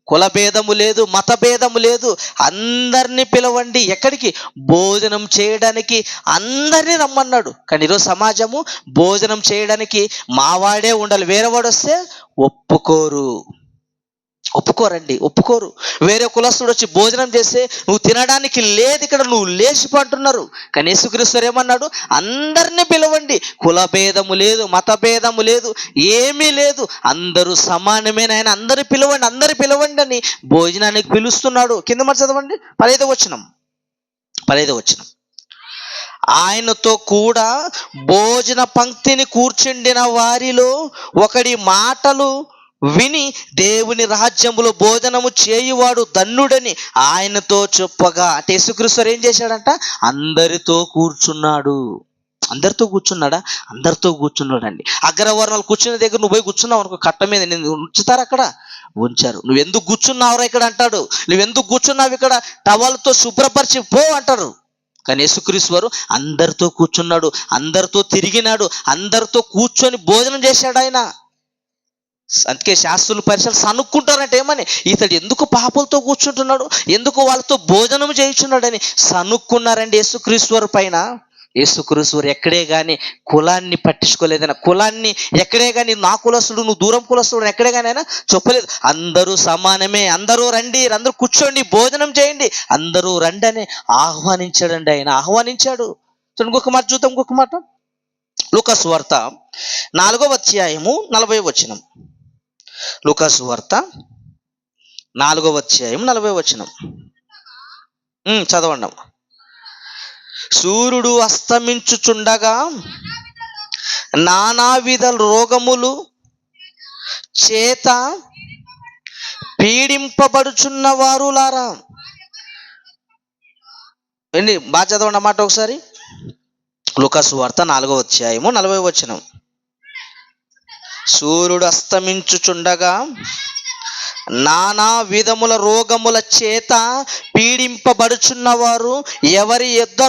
కుల భేదము లేదు, మత భేదము లేదు, అందరినీ పిలవండి. ఎక్కడికి? భోజనం చేయడానికి అందరినీ రమ్మన్నాడు. కానీ ఈరోజు సమాజము భోజనం చేయడానికి మావాడే ఉండాలి, వేరేవాడు వస్తే ఒప్పుకోరు. వేరే కులస్తుడు వచ్చి భోజనం చేస్తే నువ్వు తినడానికి లేదు, ఇక్కడ నువ్వు లేచిపోంటున్నారు. కానీ యేసుక్రీస్తు ఏమన్నాడు? అందరినీ పిలవండి. కుల భేదము లేదు, మత భేదము లేదు, ఏమీ లేదు, అందరూ సమానమైన ఆయన. అందరు పిలవండి అని భోజనానికి పిలుస్తున్నాడు. కింద మరి చదవండి, 15వ వచనం. 15వ వచనం. ఆయనతో కూడా భోజన పంక్తిని కూర్చుండిన వారిలో ఒకడి మాటలు విని దేవుని రాజ్యములో భోజనము చేయువాడు ధన్యుడని ఆయనతో చెప్పగా, అంటే యేసుక్రీస్తు ఏం చేశాడంట? అందరితో కూర్చున్నాడు. అందరితో కూర్చున్నాడా? అందరితో కూర్చున్నాడండి. అగ్రవర్ణాలు కూర్చున్న దగ్గర నువ్వు పోయి కూర్చున్నావు అనుకో, కట్ట మీద నేను ఉంచుతారు, అక్కడ ఉంచారు. నువ్వెందుకు కూర్చున్నావురా ఇక్కడ అంటాడు. నువ్వెందుకు కూర్చున్నావు ఇక్కడ, టవల్తో శుభ్రపరిచి పో అంటారు. కానీ యేసుక్రీస్తు వారు అందరితో కూర్చున్నాడు, అందరితో తిరిగినాడు, అందరితో కూర్చొని భోజనం చేశాడు ఆయన. అందుకే శాస్త్రులు పరిసరాలు సనుక్కుంటారంటే ఏమని, ఇతడు ఎందుకు పాపలతో కూర్చుంటున్నాడు, ఎందుకు వాళ్ళతో భోజనం చేయించున్నాడని సనుక్కున్నారండి యేసుక్రీస్తు వారి పైన. యేసుక్రీస్తు వారు ఎక్కడే కానీ కులాన్ని పట్టించుకోలేదైనా, కులాన్ని ఎక్కడే కానీ నా కులస్తుడు నువ్వు దూరం కులస్తుడు ఎక్కడే కానీ ఆయన చెప్పలేదు. అందరూ సమానమే, అందరూ రండి, అందరూ కూర్చోండి, భోజనం చేయండి, అందరూ రండి అని ఆహ్వానించాడండి. ఆయన ఆహ్వానించాడు. ఇంకొక మాట చూద్దాం, ఇంకొక మాట. లూకా సువార్త 4వ అధ్యాయము 40వ వచనం. లూకా సువార్త 4వ అధ్యాయం 40వ వచనం చదవండి. సూర్యుడు అస్తమించుచుండగా నానావిధ రోగములు చేత పీడింపబడుచున్న వారులారా. ఏంటి బాగా చదవండి అన్నమాట ఒకసారి. లూకా సువార్త 4వ అధ్యాయము 40వ వచనం. సూర్యుడు అస్తమించుచుండగా నానా విధముల రోగముల చేత పీడింపబడుచున్నవారు ఎవరి యొద్ద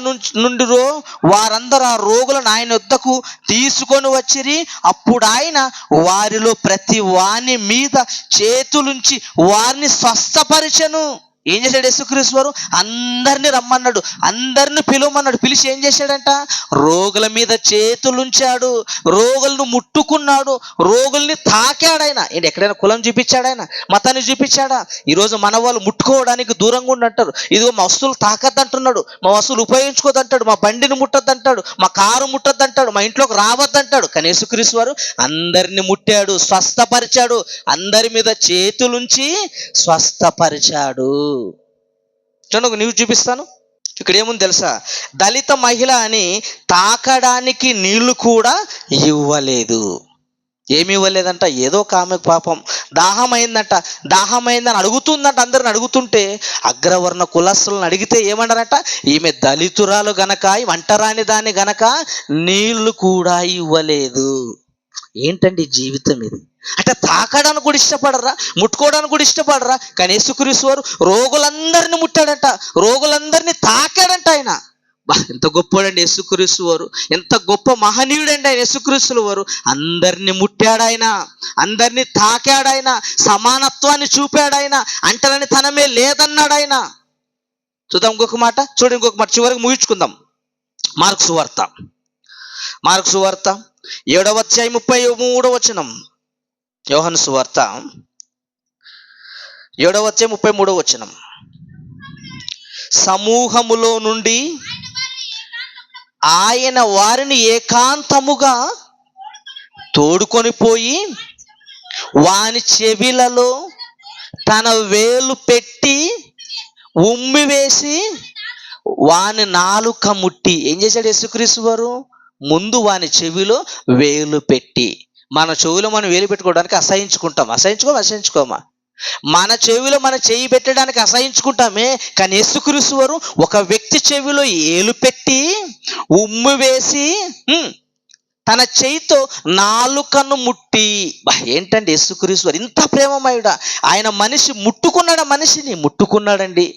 నుండిరో వారందరూ ఆ రోగులను ఆయన యొద్దకు తీసుకొని వచ్చిరి. అప్పుడు ఆయన వారిలో ప్రతి వాని మీద చేతులుంచి వారిని స్వస్థపరిచెను. ఏం చేశాడు యేసుక్రీస్తు వారు? అందరిని రమ్మన్నాడు, అందరిని పిలువమన్నాడు. పిలిచి ఏం చేశాడంట? రోగుల మీద చేతులుంచాడు, రోగులను ముట్టుకున్నాడు, రోగుల్ని తాకాడు. ఆయన ఏంటి ఎక్కడైనా కులం చూపించాడు, ఆయన మతాన్ని చూపించాడా? ఈరోజు మన వాళ్ళు ముట్టుకోవడానికి దూరంగా ఉండంటారు. ఇదిగో మా వస్తువులు తాకద్దంటున్నాడు, మా వస్తువులు ఉపయోగించుకోదంటాడు, మా బండిని ముట్టద్దంటాడు, మా కారు ముట్టద్దంటాడు, మా ఇంట్లోకి రావద్దంటాడు. కానీ యేసుక్రీస్తు వారు అందరిని ముట్టాడు, స్వస్థపరిచాడు, అందరి మీద చేతులుంచి స్వస్థపరిచాడు. చూడండి, నీవు చూపిస్తాను. ఇక్కడ ఏముంది తెలుసా? దళిత మహిళ అని తాకడానికి నీళ్లు కూడా ఇవ్వలేదు. ఏమి ఇవ్వలేదంట. ఏదో ఒక ఆమెకు పాపం దాహమైందంట, దాహమైందని అడుగుతుందంట. అందరిని అడుగుతుంటే అగ్రవర్ణ కులస్తులను అడిగితే ఏమన్నారంట? ఈమె దళితురాలు గనక, వంటరాని దాన్ని గనక నీళ్లు కూడా ఇవ్వలేదు. ఏంటండి జీవితం ఇది? అంటే తాకడానికి కూడా ఇష్టపడరా, ముట్టుకోవడానికి కూడా ఇష్టపడరా. కానీ యేసుక్రీస్తు వారు రోగులందరినీ ముట్టాడంట, రోగులందరినీ తాకాడంట. ఆయన ఎంత గొప్పడండి యేసుక్రీస్తు వారు, ఎంత గొప్ప మహనీయుడండి ఆయన యేసుక్రీస్తుల వారు. అందరినీ ముట్టాడు ఆయన, అందరినీ తాకాడు ఆయన, సమానత్వాన్ని చూపాడు ఆయన, అంటలని తనమే లేదన్నాడు ఆయన. చూద్దాం ఇంకొక మాట, చూడండి ఇంకొక మాట, చివరికి ముగించుకుందాం. మార్కు సువార్త 7వ అధ్యాయం 33వ వచనం. యోహాను సువార్త 7వ అధ్యాయం 33వ వచనం. సమూహములో నుండి ఆయన వారిని ఏకాంతముగా తోడుకొని పోయి వాని చెవిలలో తన వేలు పెట్టి ఉమ్మివేసి వాని నాలుక ముట్టి. ఏం చేశాడు యేసుక్రీస్తు వారు? ముందు వాని చెవిలో వేలు పెట్టి. మన చెవిలో మనం వేలు పెట్టుకోవడానికి అసహించుకోమా? మన చెవిలో మన చెయ్యి పెట్టడానికి అసహించుకుంటామే. కానీ యేసుక్రీస్తు వారు ఒక వ్యక్తి చెవిలో ఏలు పెట్టి ఉమ్ము వేసి తన చేయితో నాలుకను ముట్టి. ఏంటండి యేసుక్రీస్తు వారు ఇంత ప్రేమమయుడా? ఆయన మనిషి ముట్టుకున్నాడండి.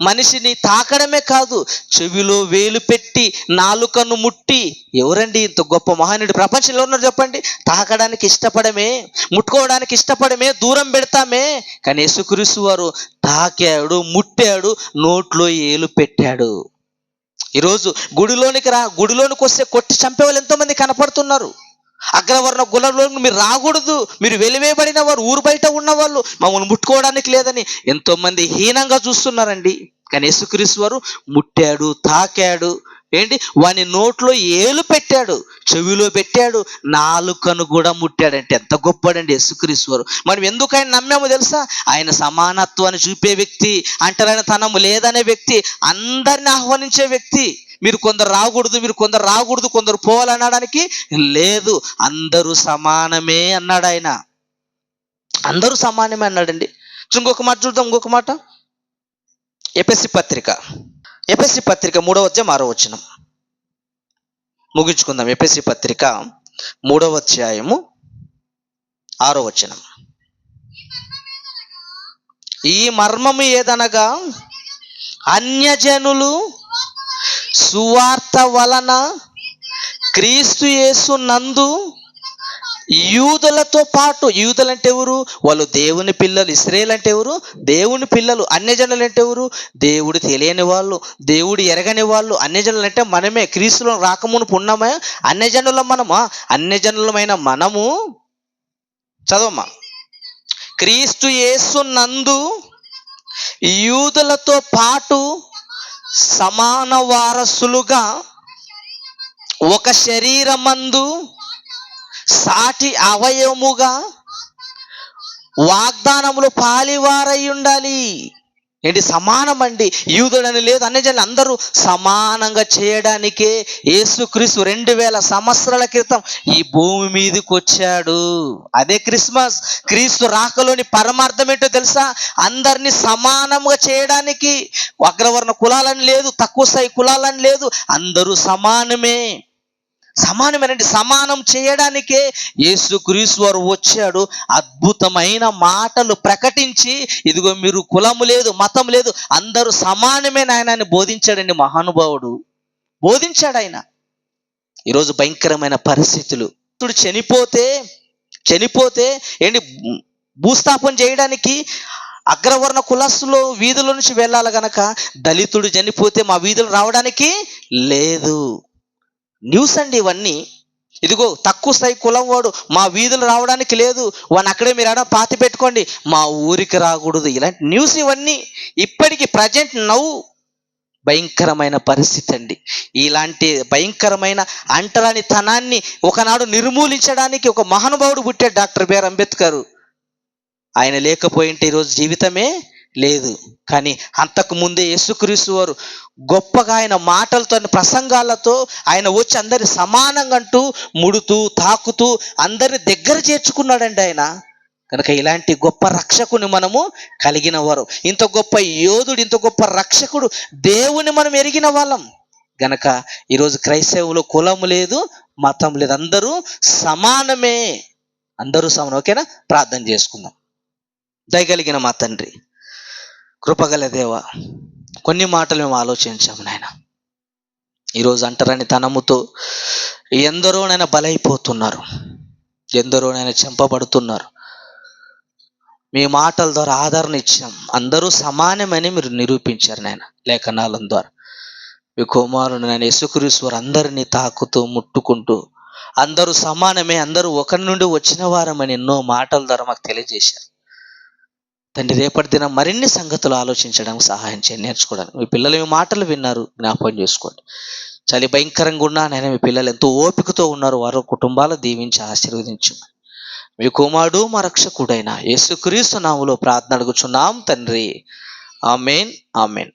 మనిషిని తాకడమే కాదు, చెవిలో వేలు పెట్టి నాలుకను ముట్టి. ఎవరండి ఇంత గొప్ప మహానుడు ప్రపంచంలో ఉన్నారు చెప్పండి? తాకడానికి ఇష్టపడమే, ముట్టుకోవడానికి ఇష్టపడమే, దూరం పెడతామే. కానీ యేసుక్రీస్తు వారు తాకాడు, ముట్టాడు, నోట్లో ఏలు పెట్టాడు. ఈరోజు గుడిలోనికి వస్తే కొట్టి చంపే వాళ్ళు ఎంతోమంది కనపడుతున్నారు. అగ్రవర్ణ గులంలోకి మీరు రాకూడదు, మీరు వెలివేయబడిన వారు, ఊరు బయట ఉన్నవాళ్ళు, మమ్మల్ని ముట్టుకోవడానికి లేదని ఎంతోమంది హీనంగా చూస్తున్నారండి. కానీ యేసుక్రీస్తు వారు ముట్టాడు, తాకాడు. ఏంటి, వాని నోట్లో ఏలు పెట్టాడు, చెవిలో పెట్టాడు, నాలుకను కూడా ముట్టాడంటే ఎంత గొప్పడండి యేసుక్రీస్తు వారు. మనం ఎందుకు ఆయన నమ్మామో తెలుసా? ఆయన సమానత్వాన్ని చూపే వ్యక్తి, అంటరాని తనము లేదనే వ్యక్తి, అందరిని ఆహ్వానించే వ్యక్తి. మీరు కొందరు రాకూడదు, మీరు కొందరు రాకూడదు, కొందరు పోవాలనడానికి లేదు, అందరూ సమానమే అన్నాడు ఆయన. అందరూ సమానమే అన్నాడండి. ఇంకొక మాట చూద్దాం, ఇంకొక మాట. ఎఫెసీ పత్రిక 3వ అధ్యాయం 6వ వచనం ముగించుకుందాం. ఎఫెసీ పత్రిక 3వ అధ్యాయము 6వ వచనం. ఈ మర్మము ఏదనగా, అన్యజనులు సువార్త వలన క్రీస్తు యేసు నందు యూదులతో పాటు, యూదులు అంటే ఎవరు? వాళ్ళు దేవుని పిల్లలు. ఇశ్రాయేలు అంటే ఎవరు? దేవుని పిల్లలు. అన్యజనులు అంటే ఎవరు? దేవుడు తెలియని వాళ్ళు, దేవుడు ఎరగని వాళ్ళు. అన్యజనులు అంటే మనమే, క్రీస్తులో రాకమునుపు ఉన్నామా అన్యజనులం మనమా? అన్యజనులమైన మనము, చదవమ్మా, క్రీస్తు యేసు నందు యూదులతో పాటు సమాన వారసులుగా ఒక శరీరమందు సాటి అవయవముగా వాగ్దానములు పాలివారై ఉండాలి. ఏంటి? సమానం అండి. యూదుడని లేదు, అన్యజనులు అందరూ సమానంగా చేయడానికే యేసుక్రీస్తు 2000 సంవత్సరాల క్రితం ఈ భూమి మీదకి వచ్చాడు. అదే క్రిస్మస్. క్రీస్తు రాకలోని పరమార్థం ఏంటో తెలుసా? అందరినీ సమానంగా చేయడానికి. అగ్రవర్ణ కులాలని లేదు, తక్కువ స్థాయి కులాలని లేదు, అందరూ సమానమే. సమానమేనండి. సమానం చేయడానికే యేసుక్రీస్తు వారు వచ్చాడు. అద్భుతమైన మాటలు ప్రకటించి, ఇదిగో మీరు కులము లేదు, మతం లేదు, అందరూ సమానమే నాయన బోధించాడండి. మహానుభావుడు బోధించాడు ఆయన. ఈరోజు భయంకరమైన పరిస్థితులు. చనిపోతే ఏంటి, భూస్థాపన చేయడానికి అగ్రవర్ణ కులస్తులు వీధుల నుంచి వెళ్ళాలి గనక, దళితుడు చనిపోతే మా వీధులు రావడానికి లేదు. న్యూస్ అండి ఇవన్నీ. ఇదిగో తక్కువ స్థాయి కులం వాడు మా వీధులు రావడానికి లేదు, వాడిని అక్కడే మీరు ఏడా పాతి పెట్టుకోండి, మా ఊరికి రాకూడదు. ఇలాంటి న్యూస్ ఇవన్నీ ఇప్పటికీ ప్రజెంట్ నవ్వు. భయంకరమైన పరిస్థితి అండి. ఇలాంటి భయంకరమైన అంటరాని తనాన్ని ఒకనాడు నిర్మూలించడానికి ఒక మహానుభావుడు పుట్టాడు, డాక్టర్ బిఆర్ అంబేద్కర్. ఆయన లేకపోయింటే ఈరోజు జీవితమే లేదు. కానీ అంతకు ముందే యేసుక్రీస్తు వారు గొప్పగా ఆయన మాటలతో, ప్రసంగాలతో ఆయన వచ్చి అందరి సమానంగా అంటూ, ముడుతూ తాకుతూ అందరిని దగ్గర చేర్చుకున్నాడండి ఆయన. కనుక ఇలాంటి గొప్ప రక్షకుని మనము కలిగిన వారు, ఇంత గొప్ప యోధుడు, ఇంత గొప్ప రక్షకుడు దేవుని మనం ఎరిగిన వాళ్ళం గనక ఈరోజు క్రైస్తవులు కులము లేదు, మతం లేదు, అందరూ సమానమే. అందరూ సమానం. ఓకేనా? ప్రార్థన చేసుకుందాం. దయగలిగిన మా తండ్రి, కృపగల దేవ, కొన్ని మాటలు మేము ఆలోచించాము నాయన. ఈరోజు అంటరాని తనముతో ఎందరోనైనా బలైపోతున్నారు, ఎందరోనైనా చంపబడుతున్నారు. మీ మాటల ద్వారా ఆదరణ ఇచ్చాం. అందరూ సమానమని మీరు నిరూపించారు నాయన లేఖనాల ద్వారా. మీ కుమారుడు నాయన యేసుక్రీస్తు వారు అందరినీ తాకుతూ ముట్టుకుంటూ అందరూ సమానమే, అందరూ ఒకరి నుండి వచ్చిన వారమని ఎన్నో మాటల ద్వారా మాకు తెలియజేశారు తండ్రి. రేపటి దినం మరిన్ని సంగతులు ఆలోచించడానికి సహాయం చేయండి, నేర్చుకోవడానికి. మీ పిల్లలు మీ మాటలు విన్నారు, జ్ఞాపకం చేసుకోండి. చాలా భయంకరంగా ఉన్నా నేను మీ పిల్లలు ఎంతో ఓపికతో ఉన్నారు, వారు కుటుంబాలు దీవించి ఆశీర్వదించు. మీ కుమారుడు మా రక్షకుడైన యేసుక్రీస్తు నామములో ప్రార్థన అడుగుచున్నాం తండ్రి. ఆమేన్, ఆమేన్.